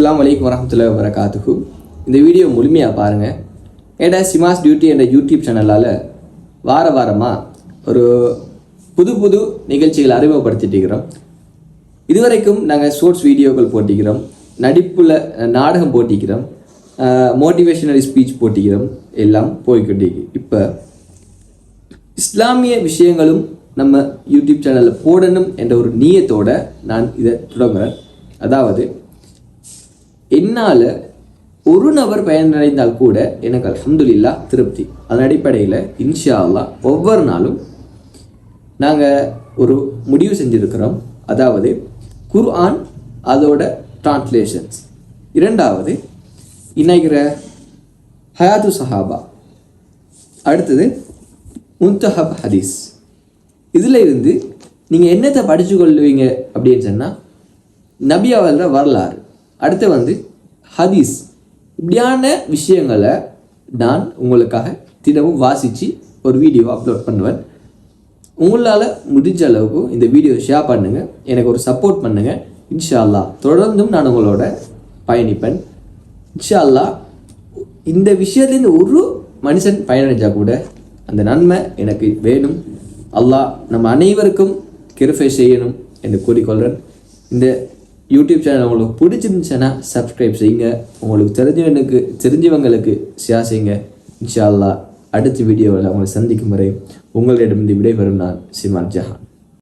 அஸ்ஸலாமு அலைக்கும் வரஹ்மத்துல்லாஹி வபரகாத்துஹு. இந்த வீடியோ முழுமையாக பாருங்கள். ஏடா சிமாஸ் டியூட்டி என்ற யூடியூப் சேனலால் வாரமாக ஒரு புது நிகழ்ச்சிகளை அறிமுகப்படுத்திட்டு இருக்கிறோம். இதுவரைக்கும் நாங்கள் ஷார்ட்ஸ் வீடியோக்கள் போட்டிக்கிறோம், நடிப்பில் நாடகம் போட்டிக்கிறோம், மோட்டிவேஷனல் ஸ்பீச் போட்டிக்கிறோம், எல்லாம் போய்கொண்டிருக்கு. இப்போ இஸ்லாமிய விஷயங்களும் நம்ம யூடியூப் சேனலில் போடணும் என்ற ஒரு நியத்தோடு நான் இதை தொடங்குறேன். அதாவது என்னால் ஒரு நபர் பயனடைந்தால் கூட எனக்கு அல்ஹம்துலில்லாஹ் திருப்தி. அதன் அடிப்படையில் இன்ஷா அல்லாஹ் ஒவ்வொரு நாளும் நாங்கள் ஒரு முடிவு செஞ்சுருக்கிறோம். அதாவது குர்ஆன் அதோட டிரான்ஸ்லேஷன்ஸ், இரண்டாவது இணைகிற ஹயாத்து சஹாபா, அடுத்தது முன்தஹப் ஹதீஸ். இதில் இருந்து நீங்கள் என்னத்தை படித்து கொள்வீங்க அப்படின்னு சொன்னால் நபி அவர்களோட வரலாறு, அடுத்து ஹதீஸ், இப்படியான விஷயங்களை நான் உங்களுக்காக தினமும் வாசித்து ஒரு வீடியோ அப்லோட் பண்ணுவேன். உங்களால் முடிஞ்ச அளவுக்கு இந்த வீடியோ ஷேர் பண்ணுங்கள், எனக்கு ஒரு சப்போர்ட் பண்ணுங்கள். இன்ஷா அல்லாஹ் தொடர்ந்தும் நான் உங்களோட பயணிப்பேன். இன்ஷா அல்லாஹ் இந்த விஷயத்துலேருந்து ஒரு மனுஷன் பயனடைஞ்சால் கூட அந்த நன்மை எனக்கு வேணும். அல்லாஹ் நம்ம அனைவருக்கும் கிருபை செய்யணும் என்று கூறிக்கொள்கிறேன். இந்த யூடியூப் சேனல் உங்களுக்கு பிடிச்சிருந்துச்சுன்னா சப்ஸ்கிரைப் செய்யுங்க, உங்களுக்கு தெரிஞ்சவங்களுக்கு ஷேர் செய்யுங்க. இன்ஷா அல்லாஹ் அடுத்த வீடியோவில் உங்களை சந்திக்கும் வரை உங்களிடமிருந்து விடைபெறும் நான் சிமான் ஜஹான்.